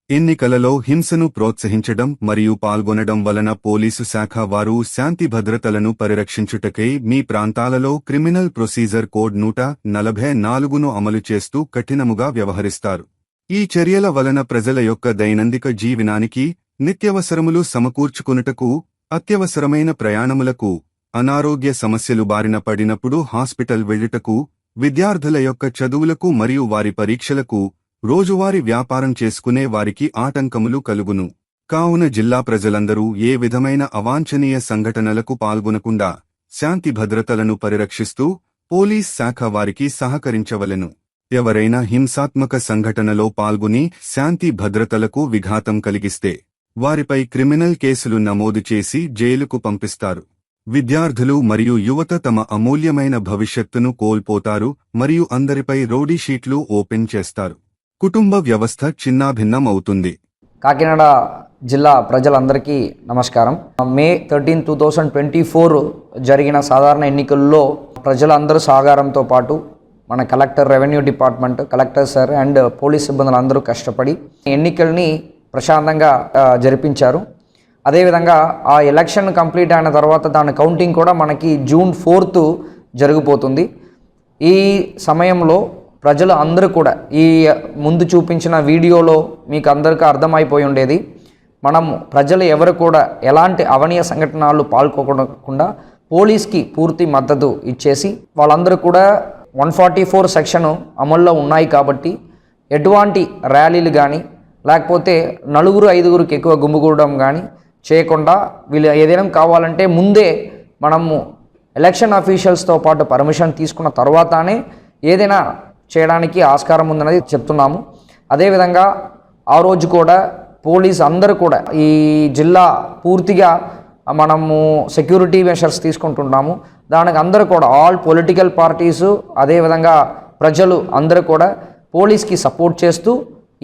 ఎన్నికలలో హింసను ప్రోత్సహించడం మరియు పాల్గొనడం వలన పోలీసు శాఖ వారు శాంతి భద్రతలను పరిరక్షించుటకై మీ ప్రాంతాలలో క్రిమినల్ ప్రొసీజర్ కోడ్ 144ను అమలు చేస్తూ కఠినముగా వ్యవహరిస్తారు. ఈ చర్యల వలన ప్రజల యొక్క దైనందిక జీవనానికి, నిత్యవసరములు సమకూర్చుకునుటకు, అత్యవసరమైన ప్రయాణములకు, అనారోగ్య సమస్యలు బారిన పడినప్పుడు హాస్పిటల్ వెళ్ళుటకు, విద్యార్థుల యొక్క చదువులకు మరియు వారి పరీక్షలకు, రోజువారీ వ్యాపారం చేసుకునే వారికి ఆటంకములు కలుగును. కావున జిల్లా ప్రజలందరూ ఏ విధమైన అవాంఛనీయ సంఘటనలకు పాల్గొనకుండా శాంతి భద్రతలను పరిరక్షిస్తూ పోలీస్ శాఖ వారికి సహకరించవలెను. ఎవరైనా హింసాత్మక సంఘటనలో పాల్గొని శాంతి భద్రతలకు విఘాతం కలిగిస్తే వారిపై క్రిమినల్ కేసులు నమోదు చేసి జైలుకు పంపిస్తారు. విద్యార్థులు మరియు యువత తమ అమూల్యమైన భవిష్యత్తును కోల్పోతారు మరియు అందరిపై రౌడీ షీట్లు ఓపెన్ చేస్తారు. కుటుంబ వ్యవస్థ చిన్నాభిన్నం అవుతుంది. కాకినాడ జిల్లా ప్రజలందరికీ నమస్కారం. మే 13, 2024 జరిగిన సాధారణ ఎన్నికల్లో ప్రజలందరూ సహకారంతో పాటు మన collector, revenue department, collector sir and police సిబ్బందులు అందరూ కష్టపడి ఎన్నికల్ని ప్రశాంతంగా జరిపించారు. అదేవిధంగా ఆ ఎలక్షన్ కంప్లీట్ అయిన తర్వాత దాని కౌంటింగ్ కూడా మనకి జూన్ 4th జరిగిపోతుంది. ఈ సమయంలో ప్రజలు అందరూ కూడా ఈ ముందు చూపించిన వీడియోలో మీకు అందరికీ అర్థమైపోయి ఉండేది, మనం ప్రజలు ఎవరు కూడా ఎలాంటి అవనీయ సంఘటనలు పాల్గొనకుండా పోలీస్కి పూర్తి మద్దతు ఇచ్చేసి వాళ్ళందరూ కూడా 144 సెక్షన్ అమల్లో ఉన్నాయి కాబట్టి ఎటువంటి ర్యాలీలు కానీ లేకపోతే 4-5 ఎక్కువ గుమిగూడడం కానీ చేయకుండా వీళ్ళు ఏదైనా కావాలంటే ముందే మనము ఎలక్షన్ అఫీషియల్స్తో పాటు పర్మిషన్ తీసుకున్న తర్వాతనే ఏదైనా చేయడానికి ఆస్కారం ఉందనేది చెప్తున్నాము. అదేవిధంగా ఆ రోజు కూడా పోలీస్ అందరూ కూడా ఈ జిల్లా పూర్తిగా మనము సెక్యూరిటీ మెషర్స్ తీసుకుంటున్నాము. దానికి అందరూ కూడా ఆల్ పొలిటికల్ పార్టీసు అదేవిధంగా ప్రజలు అందరూ కూడా పోలీస్కి సపోర్ట్ చేస్తూ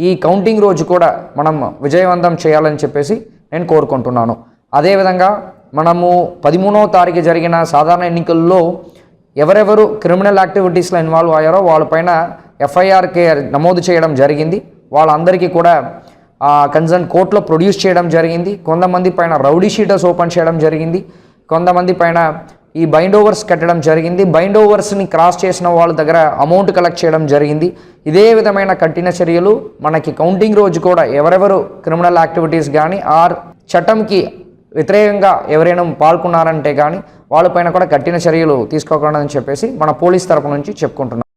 ఈ కౌంటింగ్ రోజు కూడా మనం విజయవంతం చేయాలని చెప్పేసి నేను కోరుకుంటున్నాను. అదేవిధంగా మనము 13వ తారీఖు జరిగిన సాధారణ ఎన్నికల్లో ఎవరెవరు క్రిమినల్ యాక్టివిటీస్లో ఇన్వాల్వ్ అయ్యారో వాళ్ళపైన ఎఫ్ఐఆర్కే నమోదు చేయడం జరిగింది. వాళ్ళందరికీ కూడా కన్సర్న్ కోర్టులో ప్రొడ్యూస్ చేయడం జరిగింది. కొంతమంది పైన రౌడీ షీటర్స్ ఓపెన్ చేయడం జరిగింది. కొంతమంది పైన ఈ బైండ్ ఓవర్స్ కట్టడం జరిగింది. బైండ్ ఓవర్స్ని క్రాస్ చేసిన వాళ్ళ దగ్గర అమౌంట్ కలెక్ట్ చేయడం జరిగింది. ఇదే విధమైన కఠిన చర్యలు మనకి కౌంటింగ్ రోజు కూడా ఎవరెవరు క్రిమినల్ యాక్టివిటీస్ కానీ ఆర్ చట్టంకి వ్యతిరేకంగా ఎవరైనా పాల్గొన్నారంటే కానీ వాళ్ళపైన కూడా కఠిన చర్యలు తీసుకోకూడదని చెప్పేసి మన పోలీస్ తరపు నుంచి చెప్పుకుంటున్నాం.